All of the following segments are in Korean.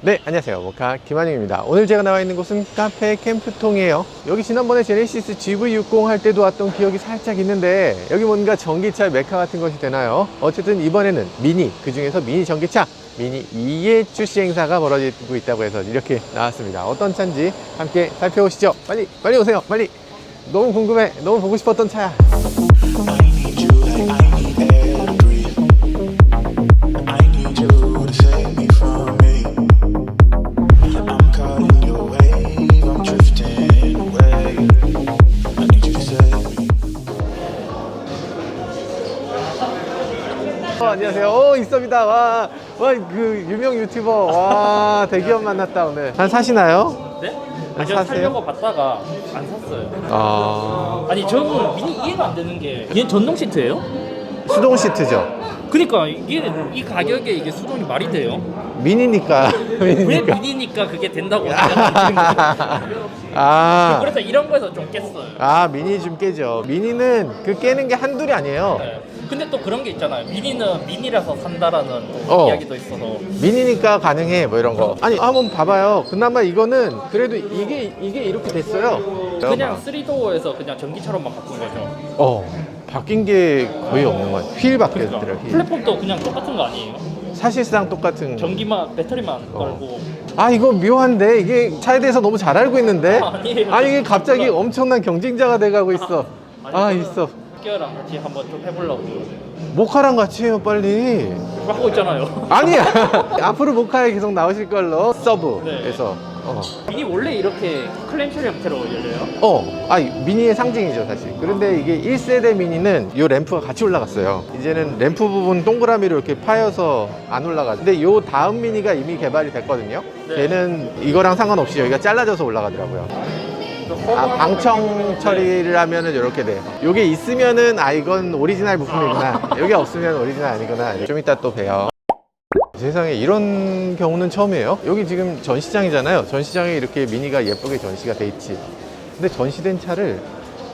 네, 안녕하세요. 모카 김한용입니다. 오늘 제가 나와 있는 곳은 카페 캠프통이에요. 여기 지난번에 제네시스 GV60 할 때도 왔던 기억이 살짝 있는데 여기 뭔가 전기차 메카 같은 것이 되나요? 어쨌든 이번에는 미니, 그 중에서 미니 전기차 미니 2의 출시 행사가 벌어지고 있다고 해서 이렇게 나왔습니다. 어떤 차인지 함께 살펴보시죠. 빨리 오세요. 빨리. 너무 궁금해. 너무 보고 싶었던 차야. 안녕하세요. 있습니다. 와, 그 유명 유튜버. 와, 대기업 만났다 오늘. 한 사시나요? 네? 사세요? 제가 살려고 봤다가 안 샀어요. 아니 저는 미니 이해가 안 되는 게 얘 전동 시트예요? 수동 시트죠. 그니까 이게 이 가격에 이게 수동이 말이 돼요? 미니니까. 왜 미니니까 그게 된다고 생각하는 거예요? 그래서 이런 거에서 좀 깼어요. 미니 좀 깨죠. 미니는 그 깨는 게 한둘이 아니에요. 네. 근데 또 그런 게 있잖아요. 미니는 미니라서 산다라는 또 이야기도 있어서. 미니니까 가능해 뭐 이런 거. 아니 한번 봐봐요. 그나마 이거는 그래도 이게 이렇게 됐어요. 그냥 3도어에서 그냥 전기차로만 바꾼 거죠. 바뀐 게 거의 없는 것 같아요. 휠 바뀌었더라. 휠. 플랫폼도 그냥 똑같은 거 아니에요? 사실상 똑같은. 전기만 배터리만 깔고. 이거 묘한데 이게 차에 대해서 너무 잘 알고 있는데. 아니에요. 아니 이게 갑자기 엄청난 경쟁자가 돼가고 있어. 있어. 학교랑 같이 한번 좀 해보려고. 모카랑 같이 해요 빨리. 하고 있잖아요. 아니야. 앞으로 모카에 계속 나오실 걸로. 서브에서. 미니 원래 이렇게 클램쉘 형태로 열려요? 미니의 상징이죠 사실. 그런데 이게 1세대 미니는 이 램프가 같이 올라갔어요. 이제는 램프 부분 동그라미로 이렇게 파여서 안 올라가죠. 근데 요 다음 미니가 이미 개발이 됐거든요. 네. 걔는 이거랑 상관없이 여기가 잘라져서 올라가더라고요. 방청 처리를 하면은 이렇게 돼요. 요게 있으면은 이건 오리지널 부품이구나. 여기 없으면 오리지널 아니구나. 좀 이따 또 봬요. 세상에 이런 경우는 처음이에요. 여기 지금 전시장이잖아요. 전시장에 이렇게 미니가 예쁘게 전시가 돼 있지. 근데 전시된 차를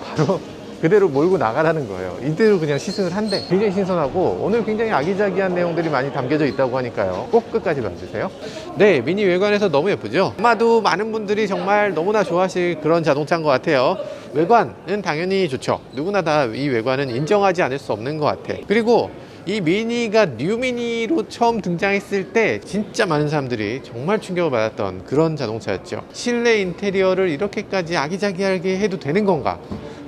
바로 그대로 몰고 나가라는 거예요. 이대로 그냥 시승을 한대. 굉장히 신선하고 오늘 굉장히 아기자기한 내용들이 많이 담겨져 있다고 하니까요. 꼭 끝까지 봐주세요. 네, 미니 외관에서 너무 예쁘죠? 아마도 많은 분들이 정말 너무나 좋아하실 그런 자동차인 것 같아요. 외관은 당연히 좋죠. 누구나 다 이 외관은 인정하지 않을 수 없는 것 같아. 그리고 이 미니가 뉴미니로 처음 등장했을 때 진짜 많은 사람들이 정말 충격을 받았던 그런 자동차였죠. 실내 인테리어를 이렇게까지 아기자기하게 해도 되는 건가?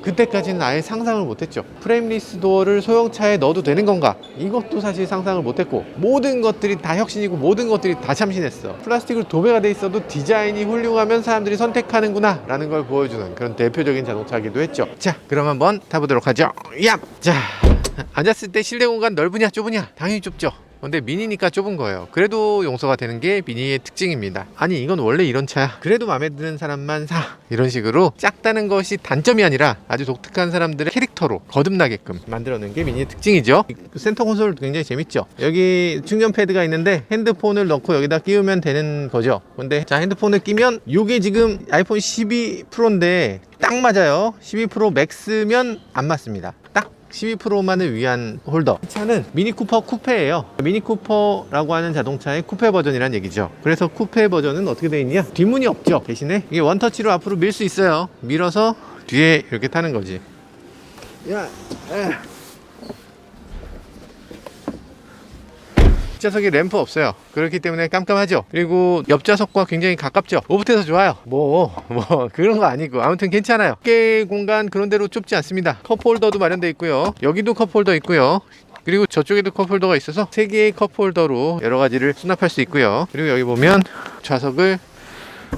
그때까지는 아예 상상을 못했죠. 프레임리스 도어를 소형차에 넣어도 되는 건가? 이것도 사실 상상을 못했고, 모든 것들이 다 혁신이고 모든 것들이 다 참신했어. 플라스틱으로 도배가 돼 있어도 디자인이 훌륭하면 사람들이 선택하는구나 라는 걸 보여주는 그런 대표적인 자동차이기도 했죠. 자, 그럼 한번 타보도록 하죠. 자, 앉았을 때 실내 공간 넓으냐 좁으냐? 당연히 좁죠. 근데 미니니까 좁은 거예요. 그래도 용서가 되는 게 미니의 특징입니다. 아니 이건 원래 이런 차야. 그래도 마음에 드는 사람만 사. 이런 식으로 작다는 것이 단점이 아니라 아주 독특한 사람들의 캐릭터로 거듭나게끔 만들어낸 게 미니의 특징이죠. 센터 콘솔 굉장히 재밌죠. 여기 충전 패드가 있는데 핸드폰을 넣고 여기다 끼우면 되는 거죠. 근데 자, 핸드폰을 끼면 이게 지금 아이폰 12 프로인데 딱 맞아요. 12 프로 맥스면 안 맞습니다. 딱 12 프로만을 위한 홀더. 이 차는 미니 쿠퍼 쿠페예요. 미니 쿠퍼라고 하는 자동차의 쿠페 버전이란 얘기죠. 그래서 쿠페 버전은 어떻게 되어 있냐? 뒷문이 없죠. 대신에 이게 원터치로 앞으로 밀 수 있어요. 밀어서 뒤에 이렇게 타는 거지. 뒷좌석에 램프 없어요. 그렇기 때문에 깜깜하죠. 그리고 옆좌석과 굉장히 가깝죠. 오붓해서 좋아요. 뭐 그런 거 아니고 아무튼 괜찮아요. 어깨 공간 그런 대로 좁지 않습니다. 컵홀더도 마련되어 있고요. 여기도 컵홀더 있고요. 그리고 저쪽에도 컵홀더가 있어서 3개의 컵홀더로 여러 가지를 수납할 수 있고요. 그리고 여기 보면 좌석을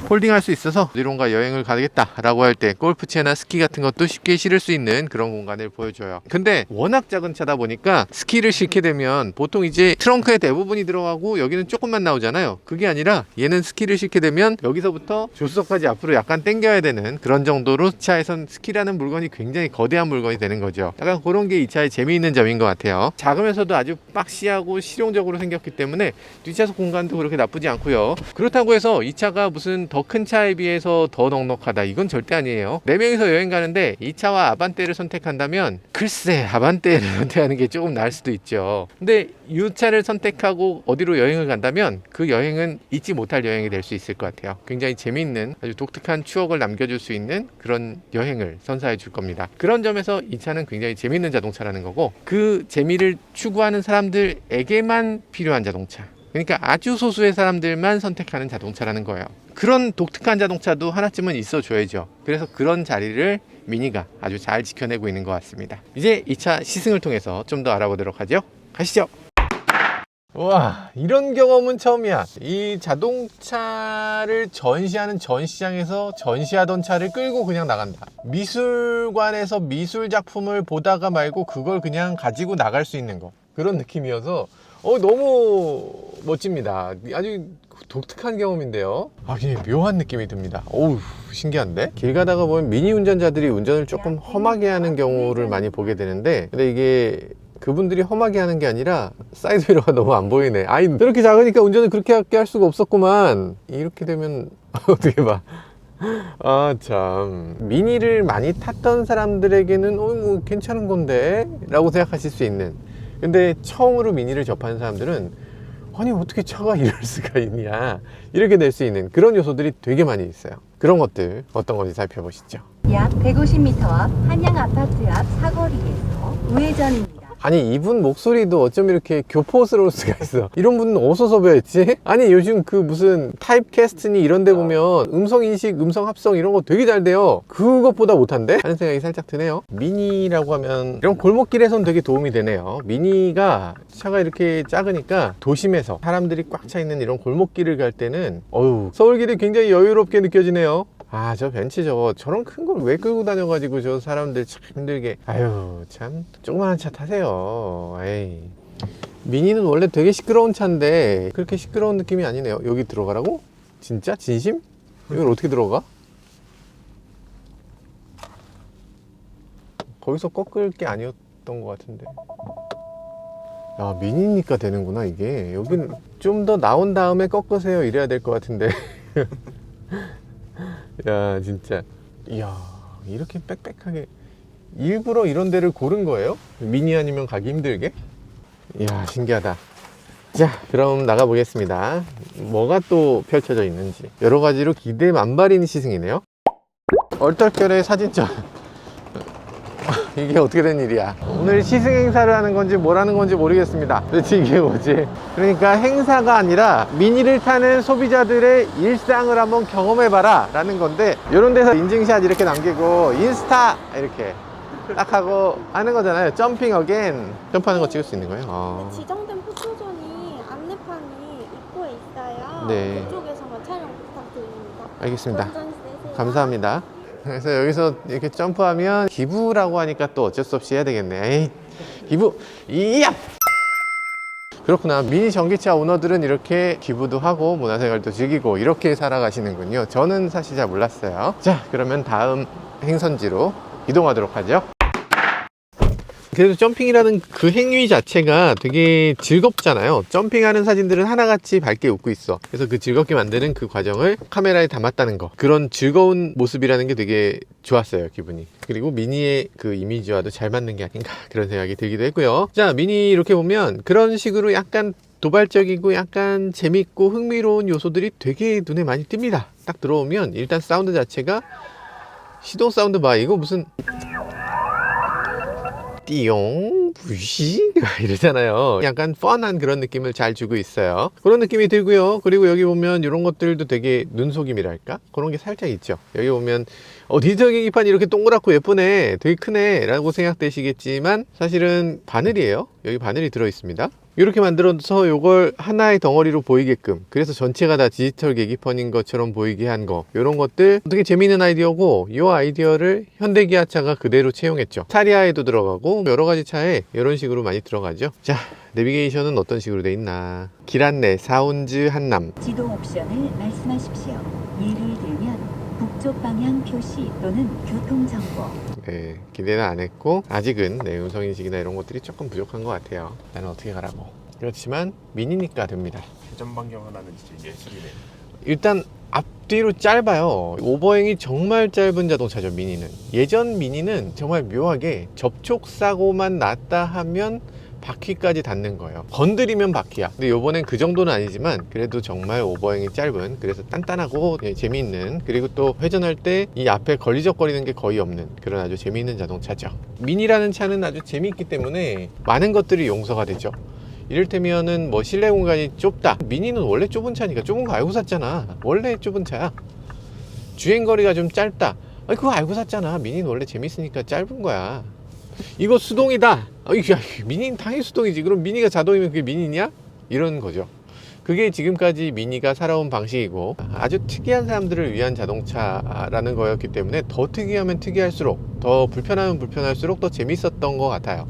홀딩할 수 있어서 어디론가 여행을 가겠다 라고 할 때 골프채나 스키 같은 것도 쉽게 실을 수 있는 그런 공간을 보여줘요. 근데 워낙 작은 차다 보니까 스키를 실게 되면 보통 이제 트렁크에 대부분이 들어가고 여기는 조금만 나오잖아요. 그게 아니라 얘는 스키를 실게 되면 여기서부터 조수석까지 앞으로 약간 당겨야 되는 그런 정도로 차에선 스키라는 물건이 굉장히 거대한 물건이 되는 거죠. 약간 그런 게 이 차의 재미있는 점인 것 같아요. 작으면서도 아주 박시하고 실용적으로 생겼기 때문에 뒷좌석 공간도 그렇게 나쁘지 않고요. 그렇다고 해서 이 차가 무슨 더 더 큰 차에 비해서 더 넉넉하다, 이건 절대 아니에요. 4명이서 여행 가는데 이 차와 아반떼를 선택한다면 글쎄 아반떼를 선택하는 게 조금 나을 수도 있죠. 근데 이 차를 선택하고 어디로 여행을 간다면 그 여행은 잊지 못할 여행이 될 수 있을 것 같아요. 굉장히 재미있는 아주 독특한 추억을 남겨줄 수 있는 그런 여행을 선사해 줄 겁니다. 그런 점에서 이 차는 굉장히 재미있는 자동차라는 거고, 그 재미를 추구하는 사람들에게만 필요한 자동차, 그러니까 아주 소수의 사람들만 선택하는 자동차라는 거예요. 그런 독특한 자동차도 하나쯤은 있어 줘야죠. 그래서 그런 자리를 미니가 아주 잘 지켜내고 있는 것 같습니다. 이제 이 차 시승을 통해서 좀 더 알아보도록 하죠. 가시죠. 와, 이런 경험은 처음이야. 이 자동차를 전시하는 전시장에서 전시하던 차를 끌고 그냥 나간다. 미술관에서 미술 작품을 보다가 말고 그걸 그냥 가지고 나갈 수 있는 거, 그런 느낌이어서 너무 멋집니다. 아주 독특한 경험인데요. 그냥 묘한 느낌이 듭니다. 어우, 신기한데? 길 가다가 보면 미니 운전자들이 운전을 조금 험하게 하는 경우를 많이 보게 되는데, 근데 이게 그분들이 험하게 하는 게 아니라 사이드미러가 너무 안 보이네. 저렇게 작으니까 운전을 그렇게 할 수가 없었구만. 이렇게 되면 어떻게 봐. 참, 미니를 많이 탔던 사람들에게는 뭐 괜찮은 건데 라고 생각하실 수 있는, 근데 처음으로 미니를 접하는 사람들은 아니 어떻게 차가 이럴 수가 있냐, 이렇게 될 수 있는 그런 요소들이 되게 많이 있어요. 그런 것들 어떤 건지 살펴보시죠. 약 150m 앞 한양 아파트 앞 사거리에서 우회전입니다. 아니, 이분 목소리도 어쩜 이렇게 교포스러울 수가 있어. 이런 분은 어디서 배웠지? 아니, 요즘 그 무슨 타입캐스트니 이런 데 보면 음성인식, 음성합성 이런 거 되게 잘 돼요. 그것보다 못한데? 하는 생각이 살짝 드네요. 미니라고 하면 이런 골목길에선 되게 도움이 되네요. 미니가 차가 이렇게 작으니까 도심에서 사람들이 꽉 차 있는 이런 골목길을 갈 때는 서울길이 굉장히 여유롭게 느껴지네요. 저 벤츠 저런 큰 걸 왜 끌고 다녀가지고 저 사람들 참 힘들게. 참 조그만한 차 타세요. 에이. 미니는 원래 되게 시끄러운 차인데 그렇게 시끄러운 느낌이 아니네요. 여기 들어가라고? 진짜? 진심? 이걸 어떻게 들어가? 거기서 꺾을 게 아니었던 것 같은데. 미니니까 되는구나 이게. 여긴 좀 더 나온 다음에 꺾으세요 이래야 될 것 같은데. 야, 진짜. 이야, 이렇게 빽빽하게 일부러 이런 데를 고른 거예요? 미니 아니면 가기 힘들게? 이야, 신기하다. 자, 그럼 나가 보겠습니다. 뭐가 또 펼쳐져 있는지 여러 가지로 기대 만발인 시승이네요. 얼떨결에 사진전. 이게 어떻게 된 일이야? 오늘 시승 행사를 하는 건지 뭘 하는 건지 모르겠습니다. 도대체 이게 뭐지? 그러니까 행사가 아니라 미니를 타는 소비자들의 일상을 한번 경험해봐라 라는 건데, 이런 데서 인증샷 이렇게 남기고 인스타 이렇게 딱 하고 하는 거잖아요. 점핑 어게인, 점프하는 거 찍을 수 있는 거예요. 지정된 포토존이 안내판이 입구에 있어요. 네. 그쪽에서만 촬영 부탁드립니다. 알겠습니다. 운전 되세요. 감사합니다. 그래서 여기서 이렇게 점프하면 기부라고 하니까 또 어쩔 수 없이 해야 되겠네. 에이, 기부, 이야! 그렇구나. 미니 전기차 오너들은 이렇게 기부도 하고 문화생활도 즐기고 이렇게 살아가시는군요. 저는 사실 잘 몰랐어요. 자, 그러면 다음 행선지로 이동하도록 하죠. 그래도 점핑이라는 그 행위 자체가 되게 즐겁잖아요. 점핑하는 사진들은 하나같이 밝게 웃고 있어. 그래서 그 즐겁게 만드는 그 과정을 카메라에 담았다는 거, 그런 즐거운 모습이라는 게 되게 좋았어요, 기분이. 그리고 미니의 그 이미지와도 잘 맞는 게 아닌가, 그런 생각이 들기도 했고요. 자, 미니 이렇게 보면 그런 식으로 약간 도발적이고 약간 재밌고 흥미로운 요소들이 되게 눈에 많이 띕니다. 딱 들어오면 일단 사운드 자체가, 시동 사운드 봐. 이거 무슨 띠용 부시 이러잖아요. 약간 펀한 그런 느낌을 잘 주고 있어요. 그런 느낌이 들고요. 그리고 여기 보면 이런 것들도 되게 눈속임이랄까, 그런 게 살짝 있죠. 여기 보면 디지털 계기판이 이렇게 동그랗고 예쁘네, 되게 크네 라고 생각되시겠지만 사실은 바늘이에요. 여기 바늘이 들어 있습니다. 이렇게 만들어서 이걸 하나의 덩어리로 보이게끔, 그래서 전체가 다 디지털 계기판인 것처럼 보이게 한 거, 이런 것들 되게 재미있는 아이디어고, 이 아이디어를 현대기아차가 그대로 채용했죠. 스타리아에도 들어가고 여러 가지 차에 이런 식으로 많이 들어가죠. 자, 내비게이션은 어떤 식으로 돼 있나. 길 안내, 사운즈 한남. 지도 옵션을 말씀하십시오. 예를 들면 북쪽 방향 표시 또는 교통정보. 네, 기대는 안 했고 아직은 음성인식이나 이런 것들이 조금 부족한 것 같아요. 나는 어떻게 가라고. 그렇지만 미니니까 됩니다. 회전 반경 하나는 진짜 예술이네. 일단 앞뒤로 짧아요. 오버행이 정말 짧은 자동차죠, 미니는. 예전 미니는 정말 묘하게 접촉사고만 났다 하면 바퀴까지 닿는 거예요. 건드리면 바퀴야. 근데 요번엔 그 정도는 아니지만 그래도 정말 오버행이 짧은, 그래서 단단하고 재미있는, 그리고 또 회전할 때 이 앞에 걸리적거리는 게 거의 없는 그런 아주 재미있는 자동차죠. 미니라는 차는 아주 재미있기 때문에 많은 것들이 용서가 되죠. 이를테면은 뭐 실내 공간이 좁다. 미니는 원래 좁은 차니까 좁은 거 알고 샀잖아. 원래 좁은 차야. 주행거리가 좀 짧다. 아니 그거 알고 샀잖아. 미니는 원래 재밌으니까 짧은 거야. 이거 수동이다. 미니는 당연히 수동이지. 그럼 미니가 자동이면 그게 미니냐? 이런 거죠. 그게 지금까지 미니가 살아온 방식이고, 아주 특이한 사람들을 위한 자동차라는 거였기 때문에 더 특이하면 특이할수록, 더 불편하면 불편할수록 더 재밌었던 것 같아요.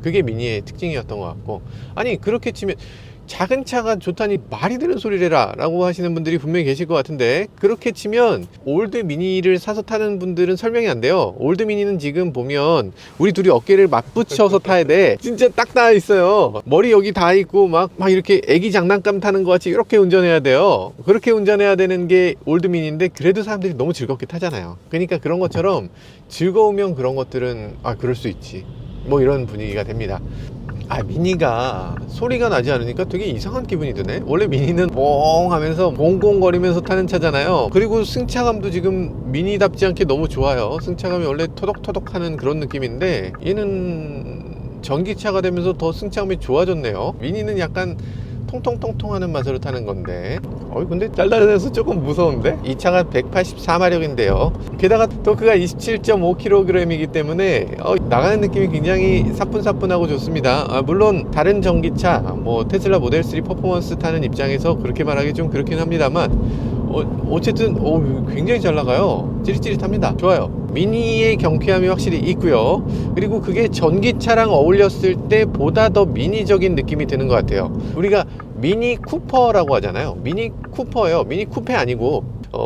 그게 미니의 특징이었던 것 같고, 아니 그렇게 치면 작은 차가 좋다니 말이 되는 소리를 해라 라고 하시는 분들이 분명히 계실 것 같은데, 그렇게 치면 올드 미니를 사서 타는 분들은 설명이 안 돼요. 올드 미니는 지금 보면 우리 둘이 어깨를 맞붙여서 타야 돼. 진짜 딱 닿아 있어요. 머리 여기 닿아 있고 막 이렇게 애기 장난감 타는 것 같이 이렇게 운전해야 돼요. 그렇게 운전해야 되는 게 올드 미니인데, 그래도 사람들이 너무 즐겁게 타잖아요. 그러니까 그런 것처럼 즐거우면 그런 것들은 그럴 수 있지, 뭐 이런 분위기가 됩니다. 미니가 소리가 나지 않으니까 되게 이상한 기분이 드네. 원래 미니는 멍 하면서 꽁꽁거리면서 타는 차잖아요. 그리고 승차감도 지금 미니답지 않게 너무 좋아요. 승차감이 원래 토독토독 하는 그런 느낌인데, 얘는 전기차가 되면서 더 승차감이 좋아졌네요. 미니는 약간 통통통통 하는 맛으로 타는 건데, 근데 달달해서 조금 무서운데? 이 차가 184마력인데요 게다가 토크가 27.5kg이기 때문에 나가는 느낌이 굉장히 사뿐사뿐하고 좋습니다. 물론 다른 전기차, 뭐 테슬라 모델 3 퍼포먼스 타는 입장에서 그렇게 말하기 좀 그렇긴 합니다만, 어쨌든 굉장히 잘 나가요. 찌릿찌릿합니다. 좋아요. 미니의 경쾌함이 확실히 있고요. 그리고 그게 전기차랑 어울렸을 때 보다 더 미니적인 느낌이 드는 것 같아요. 우리가 미니 쿠퍼라고 하잖아요. 미니 쿠퍼예요. 미니 쿠페 아니고,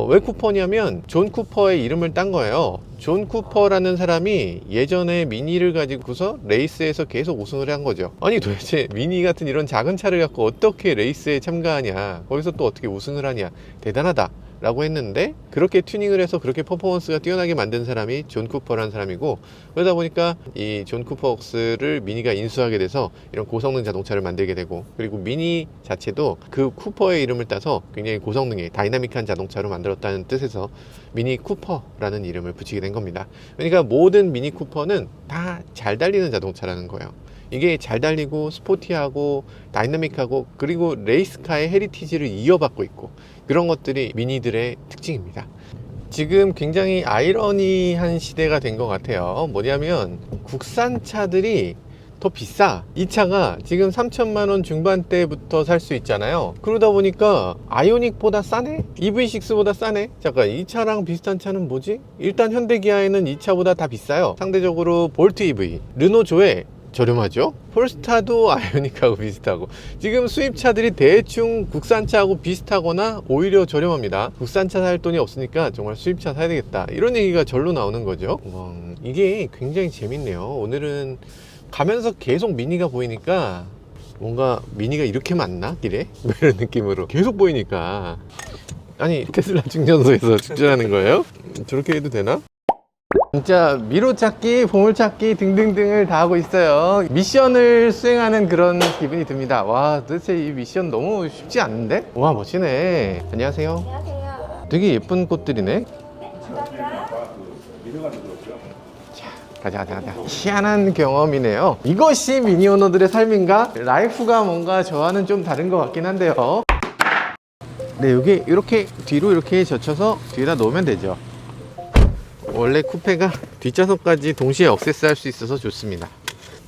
왜 쿠퍼냐면 존 쿠퍼의 이름을 딴 거예요. 존 쿠퍼라는 사람이 예전에 미니를 가지고서 레이스에서 계속 우승을 한 거죠. 아니 도대체 미니 같은 이런 작은 차를 갖고 어떻게 레이스에 참가하냐, 거기서 또 어떻게 우승을 하냐, 대단하다 라고 했는데, 그렇게 튜닝을 해서 그렇게 퍼포먼스가 뛰어나게 만든 사람이 존 쿠퍼라는 사람이고, 그러다 보니까 이 존 쿠퍼웍스를 미니가 인수하게 돼서 이런 고성능 자동차를 만들게 되고, 그리고 미니 자체도 그 쿠퍼의 이름을 따서 굉장히 고성능의 다이나믹한 자동차로 만들었다는 뜻에서 미니 쿠퍼라는 이름을 붙이게 된 겁니다. 그러니까 모든 미니 쿠퍼는 다 잘 달리는 자동차라는 거예요. 이게 잘 달리고 스포티하고 다이나믹하고, 그리고 레이스카의 헤리티지를 이어받고 있고, 그런 것들이 미니들의 특징입니다. 지금 굉장히 아이러니한 시대가 된 것 같아요. 뭐냐면 국산 차들이 더 비싸. 이 차가 지금 3천만 원 중반대부터 살 수 있잖아요. 그러다 보니까 아이오닉보다 싸네? EV6보다 싸네? 잠깐, 이 차랑 비슷한 차는 뭐지? 일단 현대기아에는 이 차보다 다 비싸요. 상대적으로 볼트 EV, 르노 조에 저렴하죠? 폴스타도 아이오닉하고 비슷하고, 지금 수입차들이 대충 국산차하고 비슷하거나 오히려 저렴합니다. 국산차 살 돈이 없으니까 정말 수입차 사야 되겠다, 이런 얘기가 절로 나오는 거죠. 이게 굉장히 재밌네요. 오늘은 가면서 계속 미니가 보이니까 뭔가 미니가 이렇게 많나? 길에? 이런 느낌으로 계속 보이니까, 아니 테슬라 충전소에서 충전하는 거예요? 저렇게 해도 되나? 진짜 미로찾기, 보물찾기 등등등을 다 하고 있어요. 미션을 수행하는 그런 기분이 듭니다. 와, 도대체 이 미션 너무 쉽지 않은데? 와, 멋지네. 안녕하세요. 안녕하세요. 되게 예쁜 꽃들이네. 가자. 희한한 경험이네요. 이것이 미니 오너들의 삶인가? 라이프가 뭔가 저와는 좀 다른 것 같긴 한데요. 네, 여기 이렇게 뒤로 이렇게 젖혀서 뒤에다 놓으면 되죠. 원래 쿠페가 뒷좌석까지 동시에 억세스할 수 있어서 좋습니다.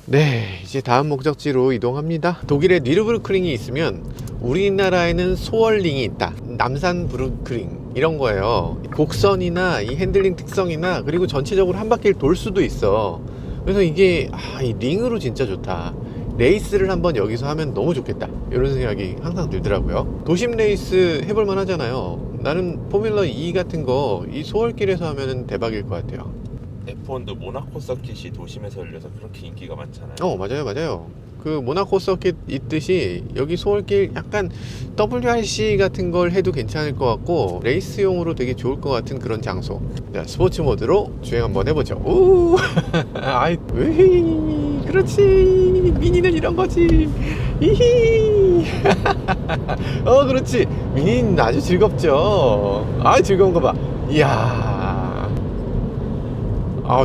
네, 이제 다음 목적지로 이동합니다. 독일에 뉘르부르크링이 있으면 우리나라에는 소얼링이 있다. 남산 부르크링 이런 거예요. 곡선이나 이 핸들링 특성이나, 그리고 전체적으로 한 바퀴를 돌 수도 있어. 그래서 이게 이 링으로 진짜 좋다. 레이스를 한번 여기서 하면 너무 좋겠다, 이런 생각이 항상 들더라고요. 도심 레이스 해볼만 하잖아요. 나는 포뮬러 2 같은 거 이 소월길에서 하면 대박일 것 같아요. F1도 모나코 서킷이 도심에서 열려서 그렇게 인기가 많잖아요. 맞아요. 그 모나코 서킷 있듯이 여기 소울길 약간 WRC 같은 걸 해도 괜찮을 것 같고 레이스용으로 되게 좋을 것 같은 그런 장소. 자, 스포츠 모드로 주행 한번 해보죠. 오, 아이, 왜? 그렇지. 미니는 이런 거지. 이히. 그렇지. 미니는 아주 즐겁죠. 아, 즐거운 거 봐. 이야.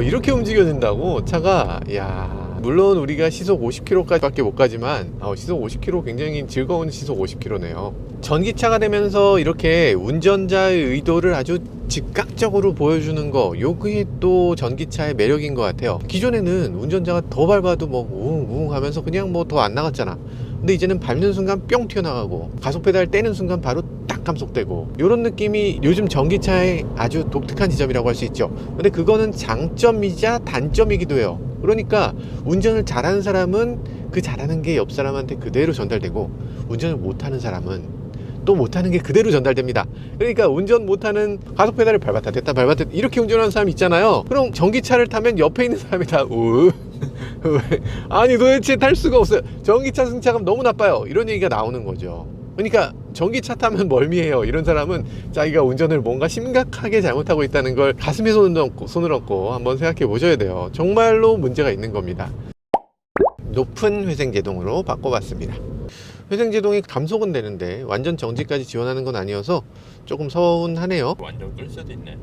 이렇게 움직여진다고 차가. 이야. 물론 우리가 시속 50km까지 밖에 못 가지만 시속 50km 굉장히 즐거운 시속 50km네요. 전기차가 되면서 이렇게 운전자의 의도를 아주 즉각적으로 보여주는 거, 요게 또 전기차의 매력인 것 같아요. 기존에는 운전자가 더 밟아도 뭐 우웅우웅 하면서 그냥 뭐 더 안 나갔잖아. 근데 이제는 밟는 순간 뿅 튀어나가고 가속 페달 떼는 순간 바로 딱 감속되고, 이런 느낌이 요즘 전기차의 아주 독특한 지점이라고 할 수 있죠. 근데 그거는 장점이자 단점이기도 해요. 그러니까 운전을 잘하는 사람은 그 잘하는 게 옆 사람한테 그대로 전달되고, 운전을 못하는 사람은 또 못하는 게 그대로 전달됩니다. 그러니까 운전 못하는 가속 페달을 밟았다 댔다 밟았다 이렇게 운전하는 사람 있잖아요. 그럼 전기차를 타면 옆에 있는 사람이 다 아니 도대체 탈 수가 없어요. 전기차 승차감 너무 나빠요. 이런 얘기가 나오는 거죠. 그러니까 전기차 타면 멀미해요. 이런 사람은 자기가 운전을 뭔가 심각하게 잘못하고 있다는 걸 가슴에 손을 얹고 한번 생각해 보셔야 돼요. 정말로 문제가 있는 겁니다. 높은 회생제동으로 바꿔봤습니다. 회생제동이 감속은 되는데 완전 정지까지 지원하는 건 아니어서 조금 서운하네요. 완전 끌 수도 있네.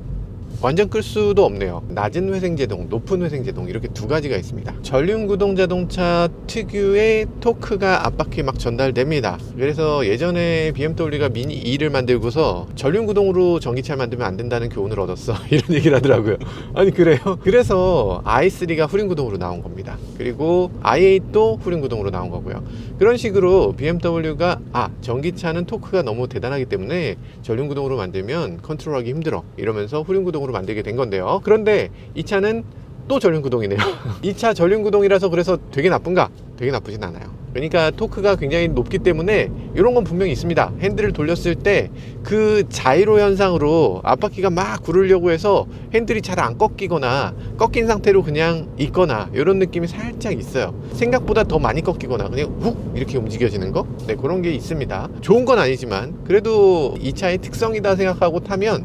완전 끌 수도 없네요. 낮은 회생제동, 높은 회생제동 이렇게 두 가지가 있습니다. 전륜구동 자동차 특유의 토크가 앞바퀴에 막 전달됩니다. 그래서 예전에 BMW가 미니 2를 만들고서 전륜구동으로 전기차를 만들면 안 된다는 교훈을 얻었어. 이런 얘기를 하더라고요. 아니 그래요? 그래서 i3가 후륜구동으로 나온 겁니다. 그리고 i8도 후륜구동으로 나온 거고요. 그런 식으로 BMW가 전기차는 토크가 너무 대단하기 때문에 전륜구동으로 만들면 컨트롤하기 힘들어 이러면서 후륜구동으로 만들게 된 건데요. 그런데 이 차는 또 전륜구동이네요. 이 차 전륜구동이라서 그래서 되게 나쁜가? 되게 나쁘진 않아요. 그러니까 토크가 굉장히 높기 때문에 이런 건 분명히 있습니다. 핸들을 돌렸을 때 그 자이로 현상으로 앞바퀴가 막 구르려고 해서 핸들이 잘 안 꺾이거나 꺾인 상태로 그냥 있거나 이런 느낌이 살짝 있어요. 생각보다 더 많이 꺾이거나 그냥 훅 이렇게 움직여지는 거? 네, 그런 게 있습니다. 좋은 건 아니지만 그래도 이 차의 특성이다 생각하고 타면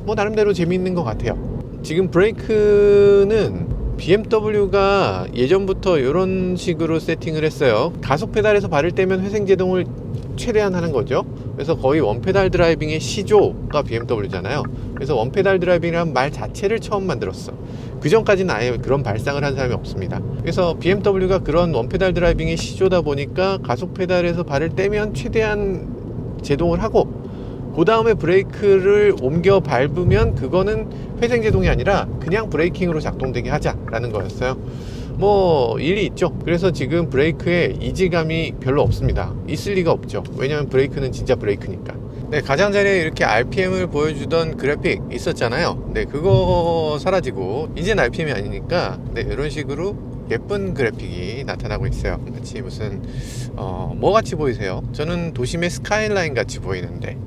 뭐 나름대로 재미있는 것 같아요. 지금 브레이크는 BMW가 예전부터 이런 식으로 세팅을 했어요. 가속 페달에서 발을 떼면 회생제동을 최대한 하는 거죠. 그래서 거의 원페달 드라이빙의 시조가 BMW잖아요. 그래서 원페달 드라이빙이라는 말 자체를 처음 만들었어. 그 전까지는 아예 그런 발상을 한 사람이 없습니다. 그래서 BMW가 그런 원페달 드라이빙의 시조다 보니까 가속 페달에서 발을 떼면 최대한 제동을 하고, 그 다음에 브레이크를 옮겨 밟으면 그거는 회생제동이 아니라 그냥 브레이킹으로 작동되게 하자라는 거였어요. 뭐 일리 있죠. 그래서 지금 브레이크에 이질감이 별로 없습니다. 있을 리가 없죠. 왜냐면 브레이크는 진짜 브레이크니까. 네, 가장 전에 이렇게 RPM을 보여주던 그래픽 있었잖아요. 네, 그거 사라지고 이젠 RPM이 아니니까 네, 이런 식으로 예쁜 그래픽이 나타나고 있어요. 마치 무슨 뭐 같이 보이세요? 저는 도심의 스카이라인 같이 보이는데,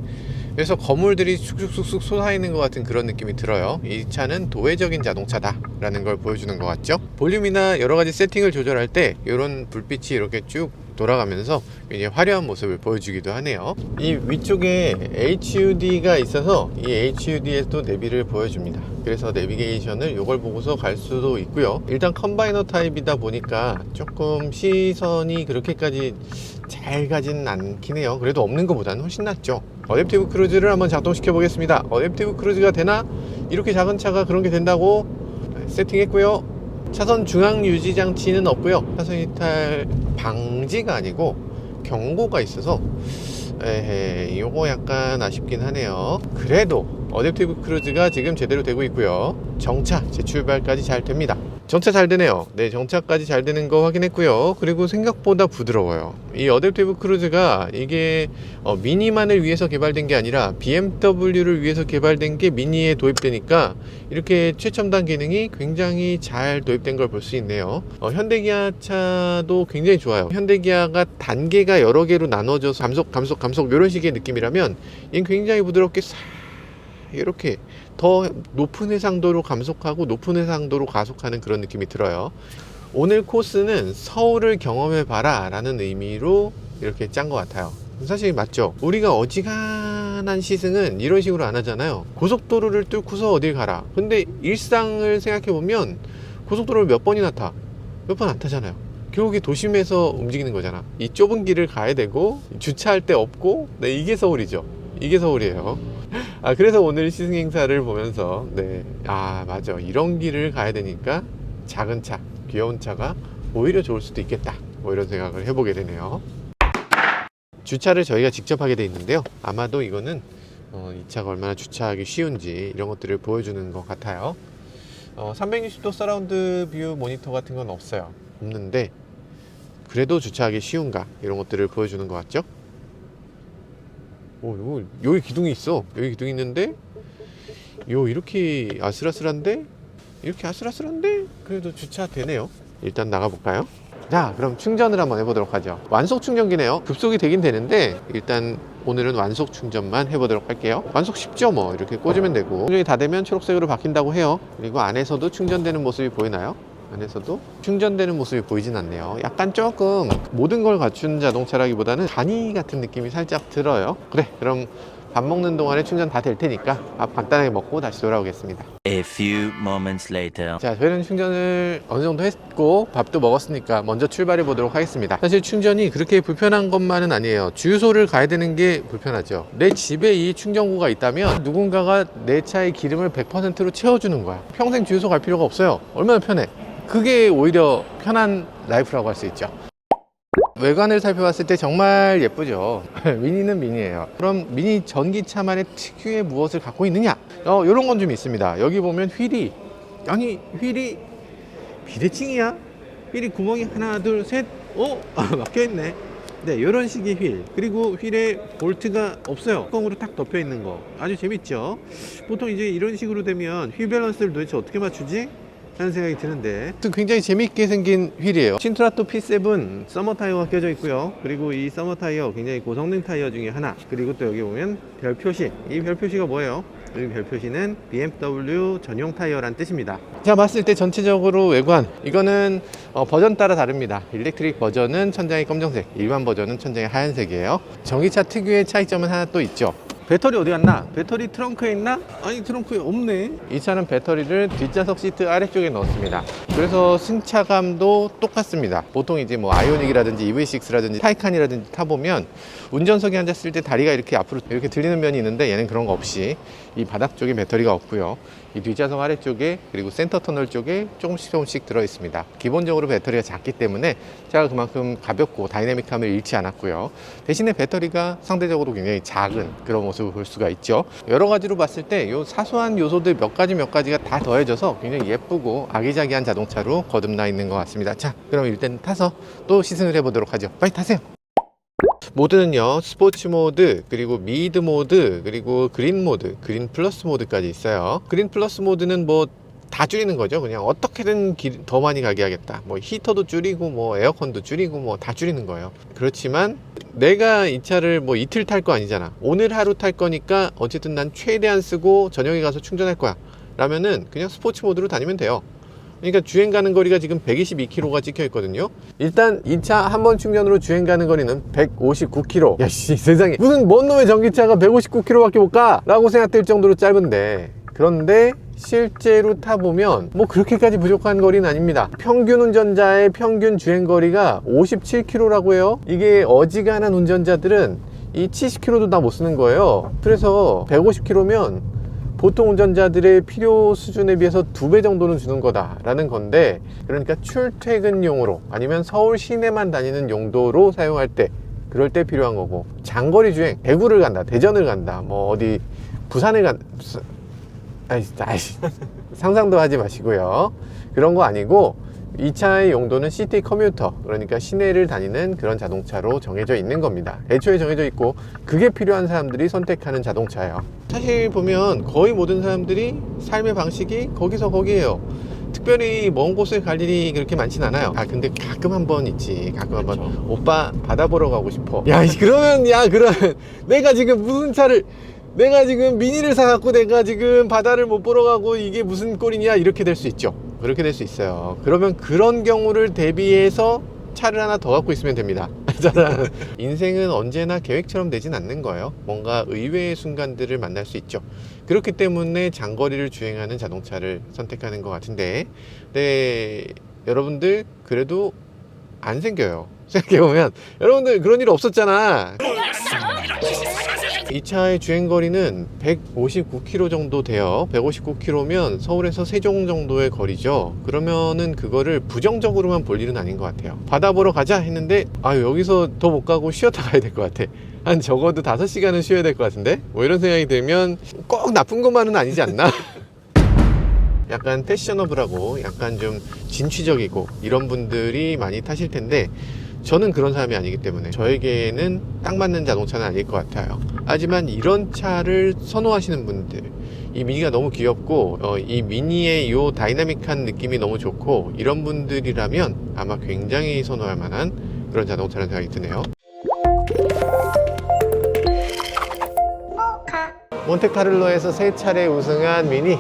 그래서 건물들이 쑥쑥쑥쑥 솟아있는 것 같은 그런 느낌이 들어요. 이 차는 도회적인 자동차다 라는 걸 보여주는 것 같죠. 볼륨이나 여러가지 세팅을 조절할 때 이런 불빛이 이렇게 쭉 돌아가면서 굉장히 화려한 모습을 보여주기도 하네요. 이 위쪽에 HUD가 있어서 이 HUD에도 내비를 보여줍니다. 그래서 내비게이션을 이걸 보고서 갈 수도 있고요. 일단 컴바이너 타입이다 보니까 조금 시선이 그렇게까지 잘 가진 않긴 해요. 그래도 없는 것보다는 훨씬 낫죠. 어댑티브 크루즈를 한번 작동시켜 보겠습니다. 어댑티브 크루즈가 되나? 이렇게 작은 차가 그런 게 된다고 세팅했고요. 차선 중앙 유지 장치는 없고요. 차선 이탈 방지가 아니고 경고가 있어서 요거 약간 아쉽긴 하네요. 그래도 어댑티브 크루즈가 지금 제대로 되고 있고요. 정차 재출발까지 잘 됩니다. 정차 잘 되네요. 네, 정차까지 잘 되는 거 확인했고요. 그리고 생각보다 부드러워요. 이 어댑티브 크루즈가 이게 미니만을 위해서 개발된 게 아니라 BMW를 위해서 개발된 게 미니에 도입되니까 이렇게 최첨단 기능이 굉장히 잘 도입된 걸 볼 수 있네요. 현대기아 차도 굉장히 좋아요. 현대기아가 단계가 여러 개로 나눠져서 감속 이런 식의 느낌이라면 얘는 굉장히 부드럽게 싹 이렇게 더 높은 해상도로 감속하고 높은 해상도로 가속하는 그런 느낌이 들어요. 오늘 코스는 서울을 경험해봐라 라는 의미로 이렇게 짠 것 같아요. 사실 맞죠? 우리가 어지간한 시승은 이런 식으로 안 하잖아요. 고속도로를 뚫고서 어딜 가라. 근데 일상을 생각해보면 고속도로를 몇 번이나 타? 몇 번 안 타잖아요. 결국에 도심에서 움직이는 거잖아. 이 좁은 길을 가야 되고 주차할 데 없고, 네, 이게 서울이죠. 이게 서울이에요. 그래서 오늘 시승 행사를 보면서 맞아, 이런 길을 가야 되니까 작은 차, 귀여운 차가 오히려 좋을 수도 있겠다, 뭐 이런 생각을 해보게 되네요. 주차를 저희가 직접 하게 돼 있는데요. 아마도 이거는 이 차가 얼마나 주차하기 쉬운지 이런 것들을 보여주는 것 같아요. 360도 서라운드 뷰 모니터 같은 건 없는데 그래도 주차하기 쉬운가 이런 것들을 보여주는 것 같죠. 여기 기둥이 있어. 여기 기둥이 있는데 이렇게 아슬아슬한데 그래도 주차 되네요. 일단 나가볼까요? 자, 그럼 충전을 한번 해보도록 하죠. 완속 충전기네요. 급속이 되긴 되는데 일단 오늘은 완속 충전만 해보도록 할게요. 완속 쉽죠. 뭐 이렇게 꽂으면 되고, 충전이 다 되면 초록색으로 바뀐다고 해요. 그리고 안에서도 충전되는 모습이 보이나요? 안에서도 충전되는 모습이 보이진 않네요. 약간 조금 모든 걸 갖춘 자동차라기보다는 간이 같은 느낌이 살짝 들어요. 그래, 그럼 밥 먹는 동안에 충전 다 될 테니까 밥 간단하게 먹고 다시 돌아오겠습니다. A few moments later. 자, 저희는 충전을 어느 정도 했고 밥도 먹었으니까 먼저 출발해 보도록 하겠습니다. 사실 충전이 그렇게 불편한 것만은 아니에요. 주유소를 가야 되는 게 불편하죠. 내 집에 이 충전구가 있다면 누군가가 내 차의 기름을 100%로 채워주는 거야. 평생 주유소 갈 필요가 없어요. 얼마나 편해. 그게 오히려 편한 라이프라고 할 수 있죠. 외관을 살펴봤을 때 정말 예쁘죠. 미니는 미니예요. 그럼 미니 전기차만의 특유의 무엇을 갖고 있느냐? 이런 건 좀 있습니다. 여기 보면 휠이 비대칭이야? 휠이 구멍이 하나 둘 셋 막혀있네. 네, 이런 식의 휠, 그리고 휠에 볼트가 없어요. 뚜껑으로 딱 덮여 있는 거 아주 재밌죠. 보통 이제 이런 식으로 되면 휠 밸런스를 도대체 어떻게 맞추지? 하는 생각이 드는데, 굉장히 재밌게 생긴 휠이에요. 신트라토 P7 서머 타이어가 껴져 있고요. 그리고 이 서머 타이어 굉장히 고성능 타이어 중에 하나. 그리고 또 여기 보면 별 표시. 이 별 표시가 뭐예요? 이 별 표시는 BMW 전용 타이어란 뜻입니다. 자, 봤을 때 전체적으로 외관, 이거는 버전 따라 다릅니다. 일렉트릭 버전은 천장이 검정색, 일반 버전은 천장이 하얀색이에요. 전기차 특유의 차이점은 하나 또 있죠. 배터리 어디 갔나? 배터리 트렁크에 있나? 아니, 트렁크에 없네. 이 차는 배터리를 뒷좌석 시트 아래쪽에 넣었습니다. 그래서 승차감도 똑같습니다. 보통 이제 뭐 아이오닉이라든지 EV6라든지 타이칸이라든지 타보면 운전석에 앉았을 때 다리가 이렇게 앞으로 이렇게 들리는 면이 있는데, 얘는 그런 거 없이 이 바닥 쪽에 배터리가 없고요. 이 뒷좌석 아래쪽에, 그리고 센터 터널 쪽에 조금씩 들어 있습니다. 기본적으로 배터리가 작기 때문에 차가 그만큼 가볍고 다이내믹함을 잃지 않았고요. 대신에 배터리가 상대적으로 굉장히 작은 그런 모습을 볼 수가 있죠. 여러 가지로 봤을 때 이 사소한 요소들 몇 가지가 다 더해져서 굉장히 예쁘고 아기자기한 자동차로 거듭나 있는 것 같습니다. 자, 그럼 일단 타서 또 시승을 해보도록 하죠. 빨리 타세요. 모드는요, 스포츠 모드, 그리고 미드 모드, 그리고 그린 모드, 그린 플러스 모드까지 있어요. 그린 플러스 모드는 뭐 다 줄이는 거죠. 그냥 어떻게든 더 많이 가게 하겠다. 뭐 히터도 줄이고 뭐 에어컨도 줄이고 뭐 다 줄이는 거예요. 그렇지만 내가 이 차를 뭐 이틀 탈 거 아니잖아. 오늘 하루 탈 거니까 어쨌든 난 최대한 쓰고 저녁에 가서 충전할 거야 라면은 그냥 스포츠 모드로 다니면 돼요. 그러니까 주행 가는 거리가 지금 122km가 찍혀 있거든요. 일단 이 차 한 번 충전으로 주행 가는 거리는 159km. 야씨, 세상에, 무슨 뭔 놈의 전기차가 159km밖에 못 가? 라고 생각될 정도로 짧은데, 그런데 실제로 타보면 뭐 그렇게까지 부족한 거리는 아닙니다. 평균 운전자의 평균 주행거리가 57km라고 해요. 이게 어지간한 운전자들은 이 70km도 다 못 쓰는 거예요. 그래서 150km면 보통 운전자들의 필요 수준에 비해서 2배 정도는 주는 거다라는 건데, 그러니까 출퇴근용으로 아니면 서울 시내만 다니는 용도로 사용할 때, 그럴 때 필요한 거고, 장거리 주행, 대구를 간다, 대전을 간다, 뭐 어디 부산을 간다, 상상도 하지 마시고요. 그런 거 아니고 이 차의 용도는 시티 커뮤터, 그러니까 시내를 다니는 그런 자동차로 정해져 있는 겁니다. 애초에 정해져 있고 그게 필요한 사람들이 선택하는 자동차예요. 사실 보면 거의 모든 사람들이 삶의 방식이 거기서 거기에요. 특별히 먼 곳을 갈 일이 그렇게 많진 않아요. 근데 가끔 한번 있지. 가끔 한번 오빠 바다 보러 가고 싶어. 그러면 내가 지금 미니를 사갖고 내가 지금 바다를 못 보러 가고 이게 무슨 꼴이냐, 이렇게 될 수 있죠. 그렇게 될 수 있어요. 그러면 그런 경우를 대비해서 차를 하나 더 갖고 있으면 됩니다. 저는 인생은 언제나 계획처럼 되진 않는 거예요. 뭔가 의외의 순간들을 만날 수 있죠. 그렇기 때문에 장거리를 주행하는 자동차를 선택하는 것 같은데, 네, 여러분들 그래도 안 생겨요. 생각해보면 여러분들 그런 일 없었잖아. 이 차의 주행거리는 159km 정도 돼요. 159km면 서울에서 세종 정도의 거리죠. 그러면은 그거를 부정적으로만 볼 일은 아닌 것 같아요. 바다 보러 가자 했는데 여기서 더 못 가고 쉬었다 가야 될 것 같아. 한 적어도 5시간은 쉬어야 될 것 같은데 뭐 이런 생각이 들면 꼭 나쁜 것만은 아니지 않나. 약간 패셔너블하고 약간 좀 진취적이고 이런 분들이 많이 타실 텐데, 저는 그런 사람이 아니기 때문에 저에게는 딱 맞는 자동차는 아닐 것 같아요. 하지만 이런 차를 선호하시는 분들, 이 미니가 너무 귀엽고 이 미니의 이 다이나믹한 느낌이 너무 좋고 이런 분들이라면 아마 굉장히 선호할 만한 그런 자동차라는 생각이 드네요. 몬테카를로에서 3차례 우승한 미니.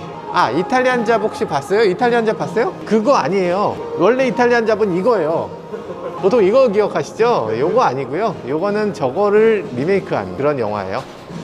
이탈리안 잡 혹시 봤어요? 이탈리안 잡 봤어요? 그거 아니에요. 원래 이탈리안 잡은 이거예요. 보통 이거 기억하시죠? 요거 아니고요. 요거는 저거를 리메이크한 그런 영화예요.